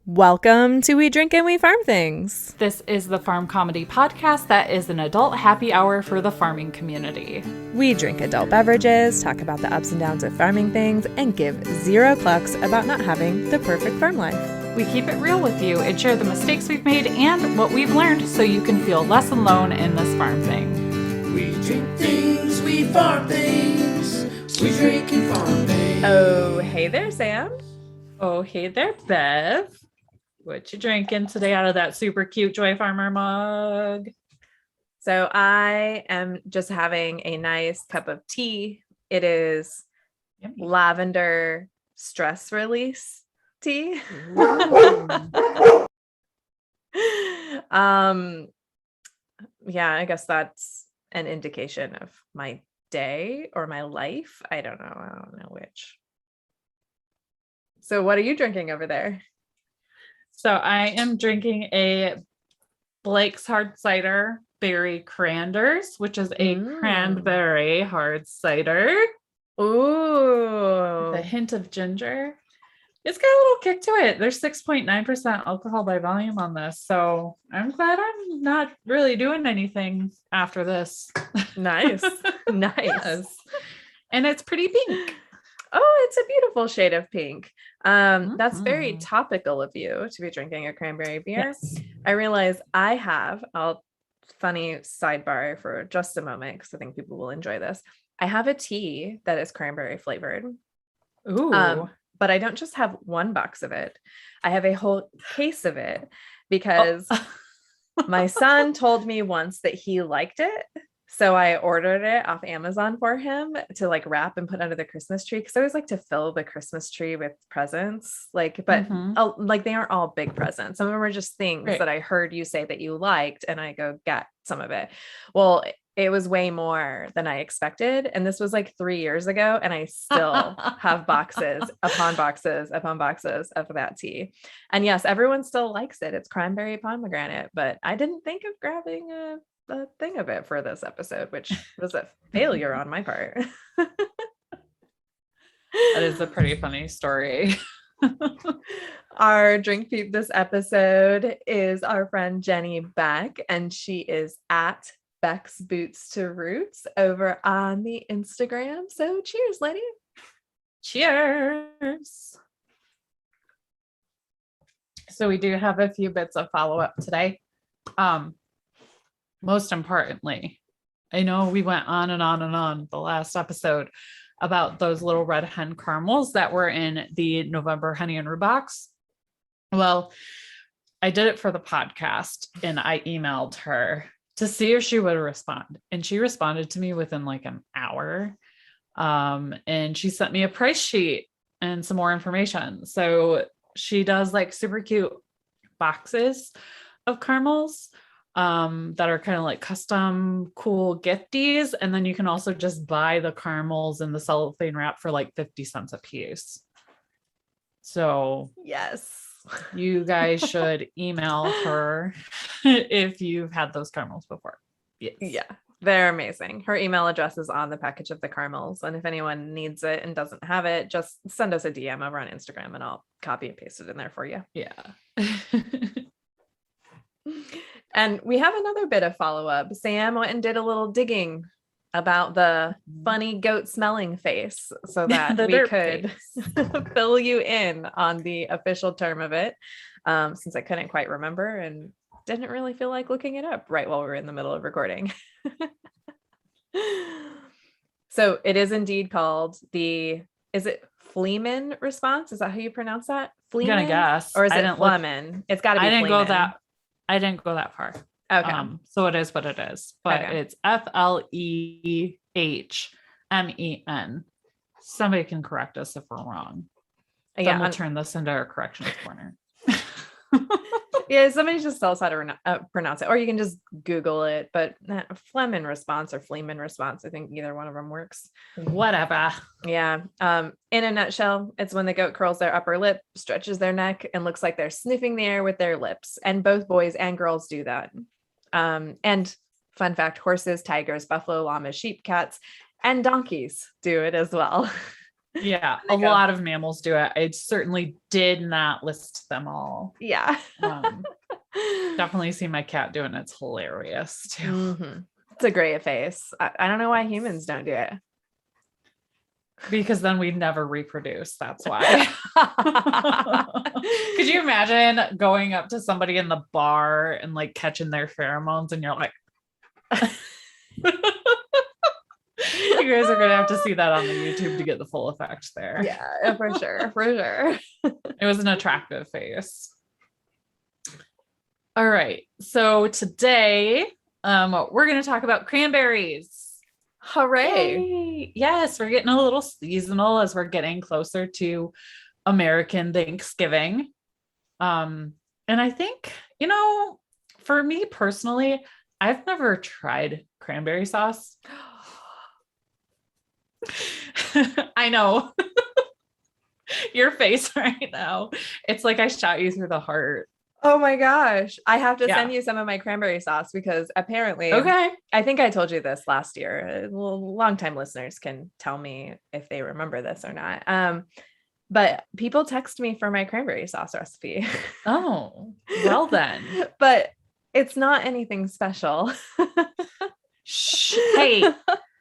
Welcome to We Drink and We Farm Things. This is the farm comedy podcast that is an adult happy hour for the farming community. We drink adult beverages, talk about the ups and downs of farming things, and give zero clucks about not having the perfect farm life. We keep it real with you and share the mistakes we've made and what we've learned so you can feel less alone in this farm thing. We drink things, we farm things, we drink and farm things. Oh, hey there, Sam. Oh, hey there, Bev. What you drinking today out of that super cute Joy Farmer mug? So I am just having a nice cup of tea. It is Yummy. lavender stress release tea. Yeah, I guess that's an indication of my day or my life. I don't know which. So what are you drinking over there? So I am drinking a Blake's Hard Cider Berry Cranberries, which is a cranberry hard cider. Ooh. With a hint of ginger. It's got a little kick to it. There's 6.9% alcohol by volume on this. So I'm glad I'm not really doing anything after this. Nice. Nice. Yes. And it's pretty pink. Oh, it's a beautiful shade of pink. That's very topical of you to be drinking a cranberry beer. Yes. I realize I have, funny sidebar for just a moment, because I think people will enjoy this. I have a tea that is cranberry flavored. Ooh. But I don't just have one box of it. I have a whole case of it because my son told me once that he liked it. So I ordered it off Amazon for him to like wrap and put under the Christmas tree. Cause I always like to fill the Christmas tree with presents, like they aren't all big presents. Some of them are just things that I heard you say that you liked, and I go get some of it. Well, it was way more than I expected. And this was like 3 years ago. And I still have boxes upon boxes upon boxes of that tea. And yes, everyone still likes it. It's cranberry pomegranate, but I didn't think of grabbing a thing of it for this episode, which was a failure on my part. That is a pretty funny story. Our drink peep this episode is our friend Jenny Beck, and she is at Beck's Boots to Roots over on the Instagram. So cheers, lady. Cheers. So we do have a few bits of follow-up today. Most importantly, I know we went on and on and on the last episode about those little red hen caramels that were in the November Honey and Rue box. Well, I did it for the podcast and I emailed her to see if she would respond. And she responded to me within like an hour. And she sent me a price sheet and some more information. So she does like super cute boxes of caramels that are kind of like custom cool gifties. And then you can also just buy the caramels in the cellophane wrap for like 50 cents a piece. So yes, you guys should email her if you've had those caramels before. Yes. Yeah, they're amazing. Her email address is on the package of the caramels. And if anyone needs it and doesn't have it, just send us a DM over on Instagram and I'll copy and paste it in there for you. Yeah. And we have another bit of follow-up. Sam went and did a little digging about the funny goat smelling face so that we could fill you in on the official term of it, since I couldn't quite remember and didn't really feel like looking it up right while we were in the middle of recording. So it is indeed called is it Fleeman response? Is that how you pronounce that? Fleeman? I'm gonna guess. Or is it Fleeman? It's got to be Fleeman. I didn't go that far. Okay. So it is what it is, but it's Flehhmen. Somebody can correct us if we're wrong. Then we'll turn this into our corrections corner. Yeah, somebody just tell us how to pronounce it, or you can just Google it. But Fleeman response or Fleeman response, I think either one of them works. Whatever. Yeah. In a nutshell, it's when the goat curls their upper lip, stretches their neck, and looks like they're sniffing the air with their lips. And both boys and girls do that. And fun fact, horses, tigers, buffalo, llamas, sheep, cats, and donkeys do it as well. Yeah, They a go. lot of mammals do it. I certainly did not list them all. Yeah. Definitely see my cat doing it. It's hilarious too. Mm-hmm. It's a great face. I don't know why humans don't do it. Because then we'd never reproduce. That's why. Could you imagine going up to somebody in the bar and like catching their pheromones and you're like, you guys are going to have to see that on the YouTube to get the full effect there. Yeah, for sure. For sure. It was an attractive face. All right. So today, we're going to talk about cranberries. Hooray. Yay. Yes, we're getting a little seasonal as we're getting closer to American Thanksgiving. And I think, for me personally, I've never tried cranberry sauce. I know. Your face right now. It's like I shot you through the heart. Oh my gosh. I have to send you some of my cranberry sauce because apparently, okay. I think I told you this last year. Longtime listeners can tell me if they remember this or not. But people text me for my cranberry sauce recipe. Oh, well then. But it's not anything special. Hey,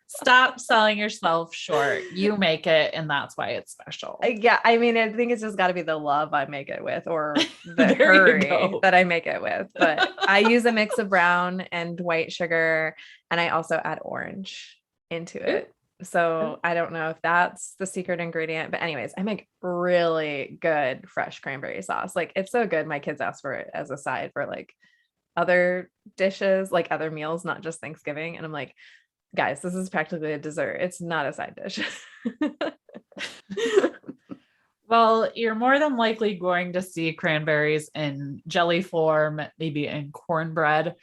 stop selling yourself short. You make it, and that's why it's special. Yeah, I mean, I think it's just got to be the love I make it with, or the hurry that I make it with. But I use a mix of brown and white sugar, and I also add orange into it. So I don't know if that's the secret ingredient, but anyways, I make really good fresh cranberry sauce. Like it's so good. My kids ask for it as a side for like other dishes, like other meals, not just Thanksgiving. And I'm like, guys, this is practically a dessert. It's not a side dish. Well, you're more than likely going to see cranberries in jelly form, maybe in cornbread,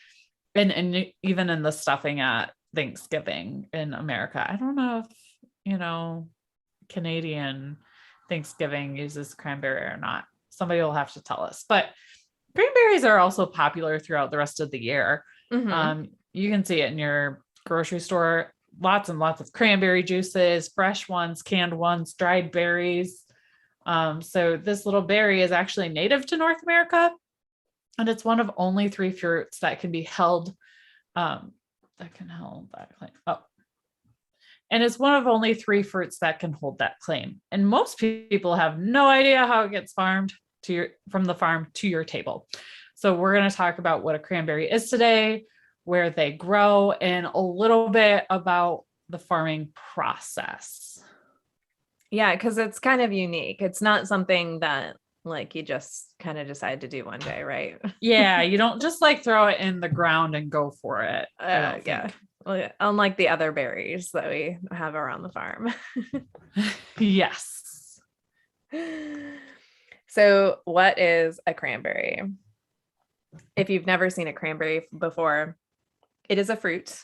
and even in the stuffing at Thanksgiving in America. I don't know if, Canadian Thanksgiving uses cranberry or not. Somebody will have to tell us. But cranberries are also popular throughout the rest of the year. Mm-hmm. You can see it in your grocery store, lots and lots of cranberry juices, fresh ones, canned ones, dried berries. So this little berry is actually native to North America, and it's one of only 3 fruits that can be held, that can hold that claim. Oh, and it's one of only 3 fruits that can hold that claim. And most people have no idea how it gets farmed from the farm to your table. So we're going to talk about what a cranberry is today, where they grow, and a little bit about the farming process. Yeah, because it's kind of unique. It's not something that like you just kind of decide to do one day, right? Yeah, you don't just like throw it in the ground and go for it. Yeah. Well, yeah. Unlike the other berries that we have around the farm. Yes. So what is a cranberry? If you've never seen a cranberry before, it is a fruit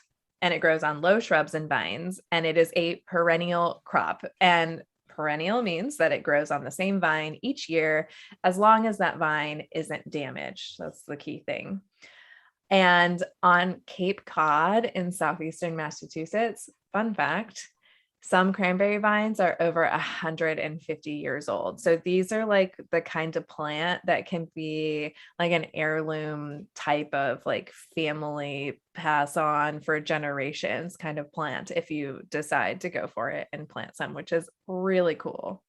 and it grows on low shrubs and vines, and it is a perennial crop. And perennial means that it grows on the same vine each year, as long as that vine isn't damaged. That's the key thing. And on Cape Cod in southeastern Massachusetts, fun fact, some cranberry vines are over 150 years old. So these are like the kind of plant that can be like an heirloom type of like family pass on for generations kind of plant if you decide to go for it and plant some, which is really cool.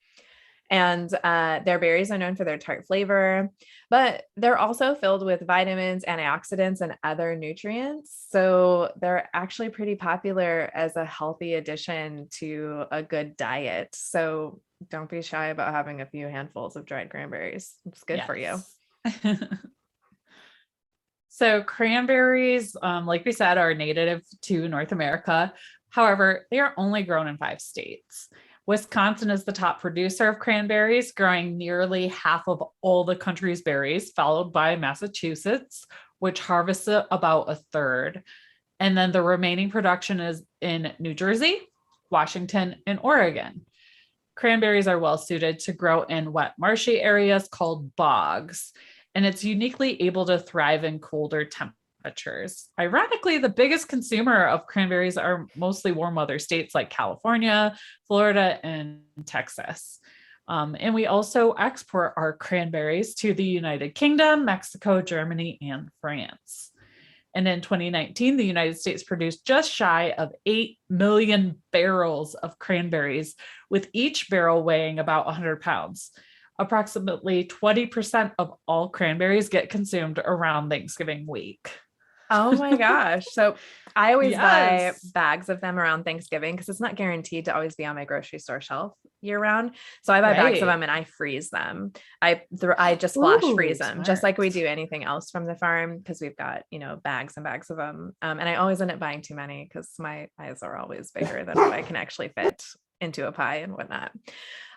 And their berries are known for their tart flavor, but they're also filled with vitamins, antioxidants, and other nutrients. So they're actually pretty popular as a healthy addition to a good diet. So don't be shy about having a few handfuls of dried cranberries. It's good for you. So cranberries, like we said, are native to North America. However, they are only grown in 5 states. Wisconsin is the top producer of cranberries, growing nearly half of all the country's berries, followed by Massachusetts, which harvests about 1/3. And then the remaining production is in New Jersey, Washington, and Oregon. Cranberries are well suited to grow in wet, marshy areas called bogs, and it's uniquely able to thrive in colder temperatures. temperatures. Ironically, the biggest consumer of cranberries are mostly warm weather states like California, Florida, and Texas. And we also export our cranberries to the United Kingdom, Mexico, Germany, and France. And in 2019, the United States produced just shy of 8 million barrels of cranberries, with each barrel weighing about 100 pounds. Approximately 20% of all cranberries get consumed around Thanksgiving week. Oh my gosh. So I always buy Yes. bags of them around Thanksgiving because it's not guaranteed to always be on my grocery store shelf year round. So I buy bags of Right. them and I freeze them. I just flash freeze them, Smart. just like we do anything else from the farm, because we've got, bags and bags of them. And I always end up buying too many because my eyes are always bigger than what I can actually fit into a pie and whatnot.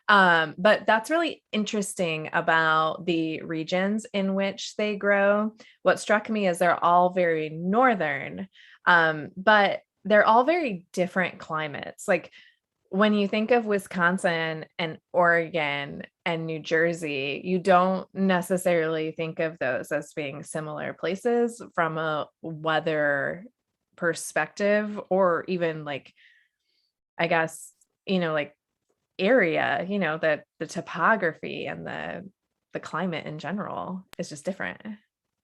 But that's really interesting about the regions in which they grow. What struck me is they're all very northern, but they're all very different climates. Like when you think of Wisconsin and Oregon and New Jersey, you don't necessarily think of those as being similar places from a weather perspective, or even like, I guess, like area, that the topography and the climate in general is just different.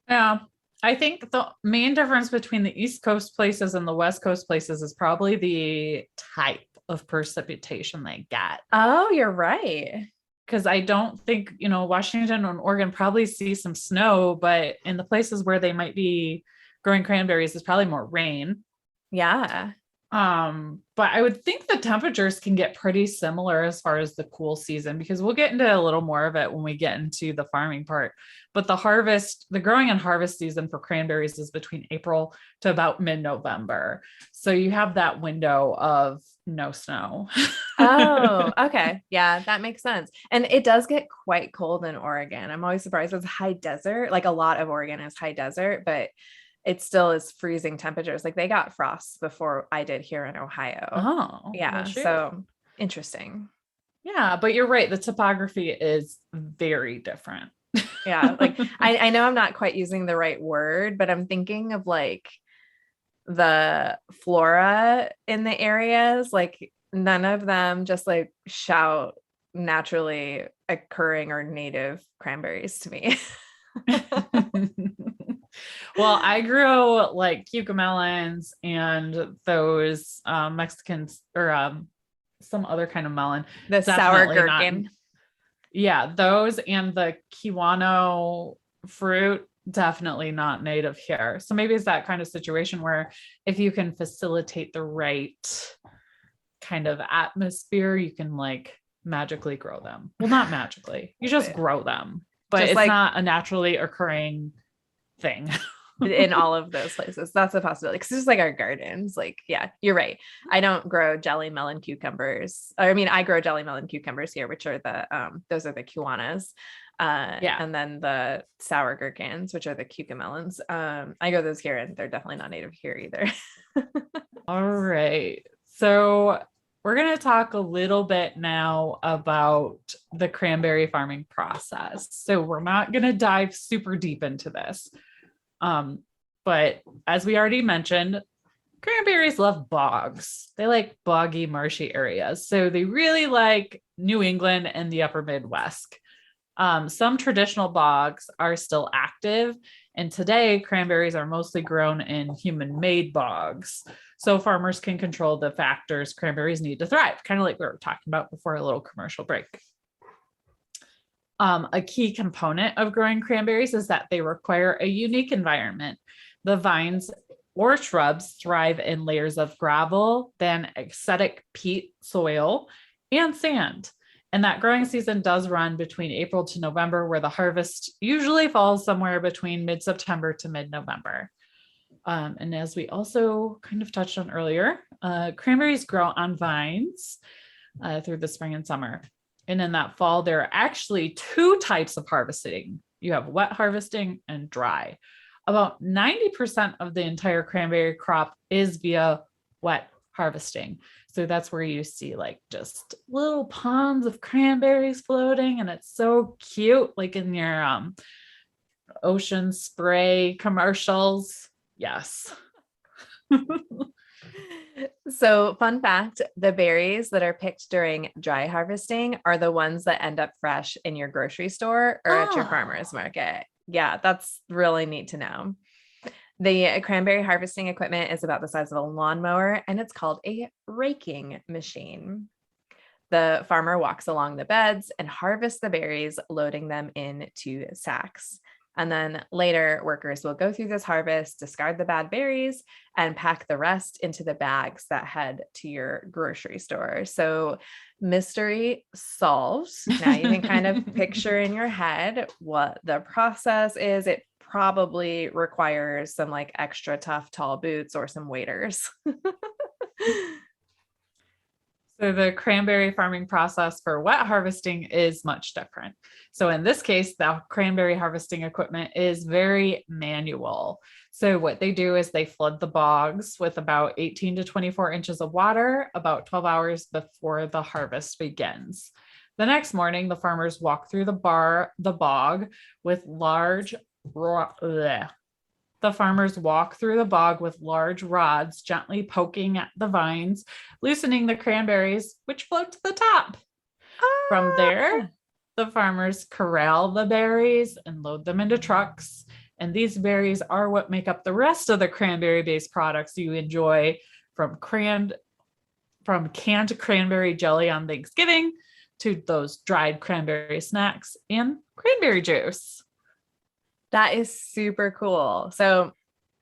Yeah. I think the main difference between the East Coast places and the West Coast places is probably the type of precipitation they get. Oh, you're right. Because I don't think, Washington and Oregon probably see some snow, but in the places where they might be growing cranberries, there's probably more rain. Yeah. But I would think the temperatures can get pretty similar as far as the cool season, because we'll get into a little more of it when we get into the farming part. But the growing and harvest season for cranberries is between April to about mid-November. So you have that window of no snow. Oh, okay. Yeah, that makes sense. And it does get quite cold in Oregon. I'm always surprised. It's high desert. Like a lot of Oregon is high desert, but it still is freezing temperatures. Like they got frosts before I did here in Ohio. Oh, Yeah. well, shoot. So interesting. Yeah, but you're right. The topography is very different. Yeah. Like I know I'm not quite using the right word, but I'm thinking of like the flora in the areas, like none of them just like shout naturally occurring or native cranberries to me. Well, I grew like cucamelons and those Mexicans or some other kind of melon. The sour Definitely not. gherkin. Yeah, those and the kiwano fruit, definitely not native here. So maybe it's that kind of situation where if you can facilitate the right kind of atmosphere, you can like magically grow them. Well, not magically, you just grow them, but Just it's like not a naturally occurring thing. in all of those places. That's a possibility. Because it's just like our gardens. Like, yeah, you're right. I don't grow jelly melon cucumbers. I mean, I grow jelly melon cucumbers here, which are those are the kiwanas. Yeah. And then the sour gherkins, which are the cucamelons. I grow those here, and they're definitely not native here either. All right. So we're going to talk a little bit now about the cranberry farming process. So we're not going to dive super deep into this. But as we already mentioned, cranberries love bogs. They like boggy, marshy areas. So they really like New England and the upper Midwest. Some traditional bogs are still active, and today cranberries are mostly grown in human-made bogs. So farmers can control the factors cranberries need to thrive, kind of like we were talking about before a little commercial break. A key component of growing cranberries is that they require a unique environment. The vines or shrubs thrive in layers of gravel, then acidic peat soil, and sand. And that growing season does run between April to November, where the harvest usually falls somewhere between mid-September to mid-November. And as we also kind of touched on earlier, cranberries grow on vines through the spring and summer. And in that fall, there are actually two types of harvesting. You have wet harvesting and dry. About 90% of the entire cranberry crop is via wet harvesting. So that's where you see like just little ponds of cranberries floating, and it's so cute, like in your ocean spray commercials. Yes. So, fun fact, the berries that are picked during dry harvesting are the ones that end up fresh in your grocery store or at your farmer's market. Yeah, that's really neat to know. The cranberry harvesting equipment is about the size of a lawnmower, and it's called a raking machine. The farmer walks along the beds and harvests the berries, loading them into sacks. And then later, workers will go through this harvest, discard the bad berries, and pack the rest into the bags that head to your grocery store. So, mystery solved. Now you can kind of picture in your head what the process is. It probably requires some like extra tough, tall boots or some waders. So the cranberry farming process for wet harvesting is much different. So in this case, the cranberry harvesting equipment is very manual. So what they do is they flood the bogs with about 18 to 24 inches of water about 12 hours before the harvest begins. The next morning, the farmers walk through the bog with large The farmers walk through the bog with large rods, gently poking at the vines, loosening the cranberries, which float to the top. From there, the farmers corral the berries and load them into trucks. And these berries are what make up the rest of the cranberry-based products you enjoy, from canned cranberry jelly on Thanksgiving to those dried cranberry snacks and cranberry juice. That is super cool. So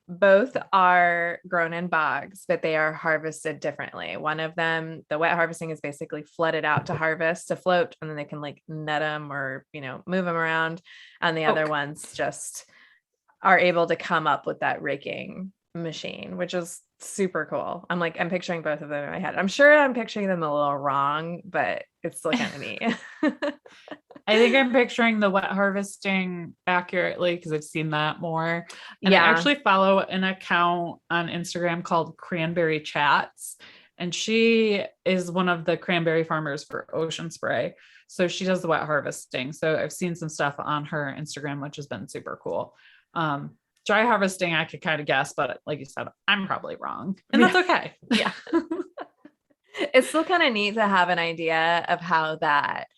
both are grown in bogs, but they are harvested differently. One of them, the wet harvesting, is basically flooded out to harvest to float, and then they can like net them or, move them around. And the other ones just are able to come up with that raking machine, which is super cool. I'm picturing both of them in my head. I'm sure I'm picturing them a little wrong, but it's still kind of neat. I think I'm picturing the wet harvesting accurately because I've seen that more. And Yeah. I actually follow an account on Instagram called Cranberry Chats. And she is one of the cranberry farmers for Ocean Spray. So she does the wet harvesting. So I've seen some stuff on her Instagram, which has been super cool. Dry harvesting, I could kind of guess, but like you said, I'm probably wrong. And that's okay. Yeah. It's still kind of neat to have an idea of how that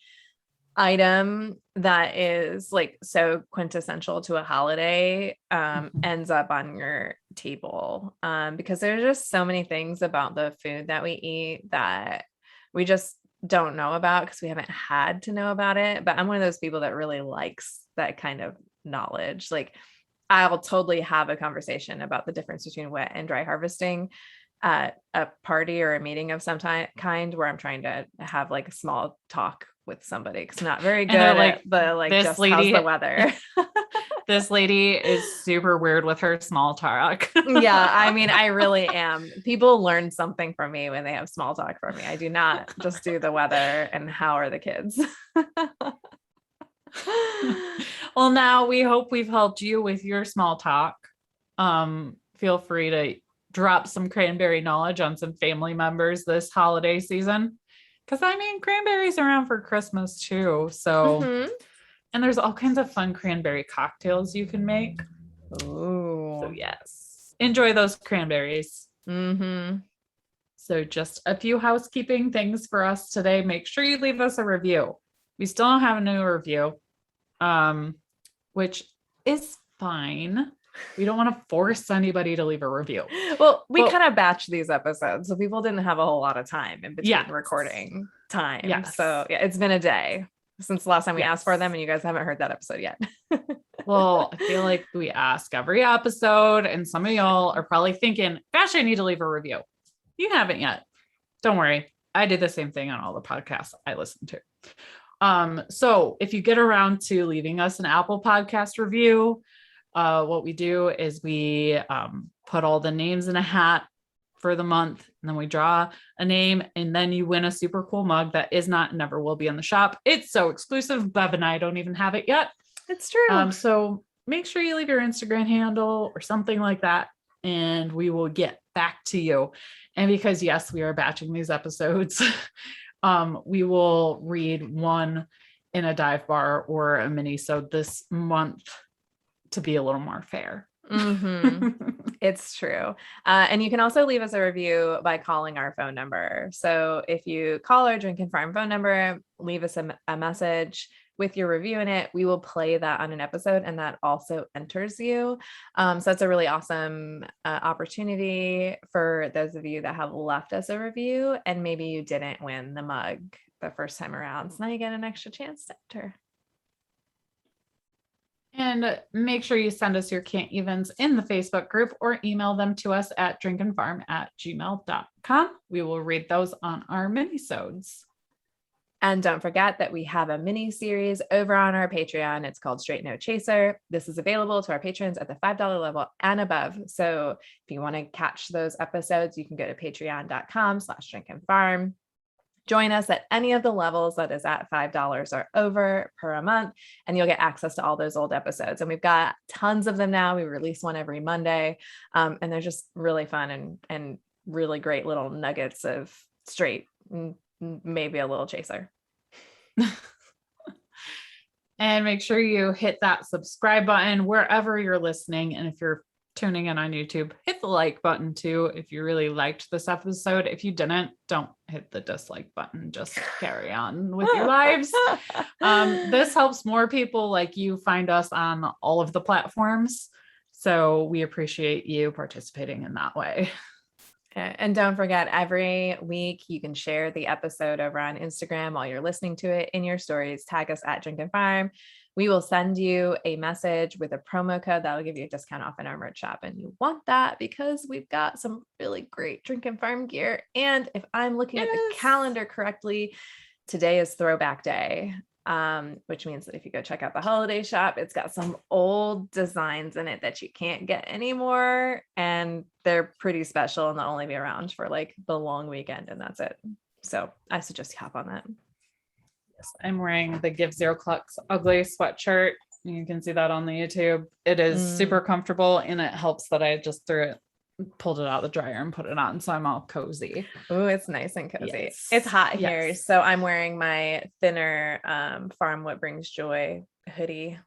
item that is like so quintessential to a holiday ends up on your table, because there's just so many things about the food that we eat that we just don't know about because we haven't had to know about it. But I'm one of those people that really likes that kind of knowledge. Like, I'll totally have a conversation about the difference between wet and dry harvesting at a party or a meeting of some kind where I'm trying to have like a small talk with somebody, because I'm not very good at the like, this just lady, how's the weather. This lady is super weird with her small talk. Yeah, I mean, I really am. People learn something from me when they have small talk from me. I do not just do the weather and how are the kids. Well, now we hope we've helped you with your small talk. Feel free to drop some cranberry knowledge on some family members this holiday season. Because I mean, cranberries are around for Christmas too. So, and there's all kinds of fun cranberry cocktails you can make. Ooh. So yes, enjoy those cranberries. So just a few housekeeping things for us today. Make sure you leave us a review. We still don't have a new review, which is fine. We don't want to force anybody to leave a review. Well, we kind of batch these episodes, so people didn't have a whole lot of time in between recording time. Yes. So yeah, it's been a day since the last time we asked for them, and you guys haven't heard that episode yet. Well, I feel like we ask every episode, and some of y'all are probably thinking, gosh, I need to leave a review. You haven't yet. Don't worry. I did the same thing on all the podcasts I listened to. So if you get around to leaving us an Apple Podcast review, what we do is we put all the names in a hat for the month, and then we draw a name, and then you win a super cool mug that is not, never will be in the shop. It's so exclusive. Bev and I don't even have it yet. It's true. So make sure you leave your Instagram handle or something like that, and we will get back to you. And because yes, we are batching these episodes, we will read one in a dive bar or a mini-sode this month to be a little more fair. It's true. And you can also leave us a review by calling our phone number. So if you call our Drink and Farm phone number, leave us a message with your review in it, we will play that on an episode, and that also enters you. So it's a really awesome opportunity for those of you that have left us a review and maybe you didn't win the mug the first time around. So now you get an extra chance to enter. And make sure you send us your can't evens in the Facebook group or email them to us at drinkandfarm@gmail.com. We will read those on our minisodes. And don't forget that we have a mini series over on our Patreon. It's called Straight No Chaser. This is available to our patrons at the $5 level and above. So if you want to catch those episodes, you can go to patreon.com/drinkandfarm. Join us at any of the levels that is at $5 or over per a month, and you'll get access to all those old episodes. And we've got tons of them now. We release one every Monday, and they're just really fun and really great little nuggets of straight, maybe a little chaser. And make sure you hit that subscribe button wherever you're listening. And if you're tuning in on YouTube, hit the like button too if you really liked this episode. If you didn't, don't hit the dislike button. Just carry on with your lives. This helps more people like you find us on all of the platforms. So we appreciate you participating in that way. And don't forget, every week you can share the episode over on Instagram while you're listening to it in your stories. Tag us at Drink and Farm. We will send you a message with a promo code that will give you a discount off in our merch shop. And you want that because we've got some really great Drink and Farm gear. And if I'm looking at the calendar correctly, today is Throwback Day, which means that if you go check out the holiday shop, it's got some old designs in it that you can't get anymore. And they're pretty special and they'll only be around for like the long weekend, and that's it. So I suggest you hop on that. Yes, I'm wearing the Give Zero Clucks ugly sweatshirt. You can see that on the YouTube. It is super comfortable, and it helps that I just pulled it out of the dryer and put it on, so I'm all cozy. Oh, it's nice and cozy. Yes. It's hot here, Yes. so I'm wearing my thinner Farm What Brings Joy hoodie.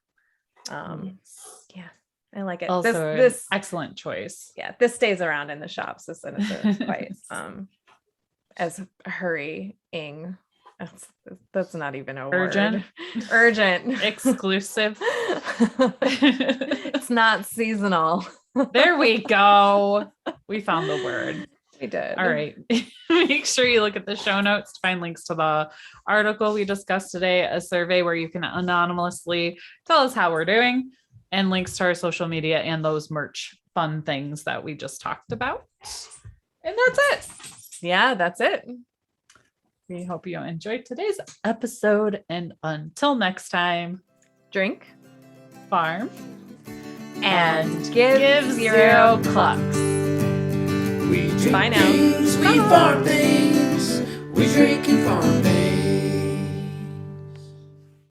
Yeah, I like it. Also, this excellent choice. Yeah, this stays around in the shops. This is quite as hurrying. That's not even a Urgent. word. Urgent. Exclusive. It's not seasonal. There we go. We found the word. We did. All right. Make sure you look at the show notes to find links to the article we discussed today, a survey where you can anonymously tell us how we're doing, and links to our social media and those merch fun things that we just talked about. And that's it. Yeah, that's it. We hope you enjoyed today's episode, and until next time, Drink, farm, and give zero clucks. We drink Bye now. things, we farm things. We drink and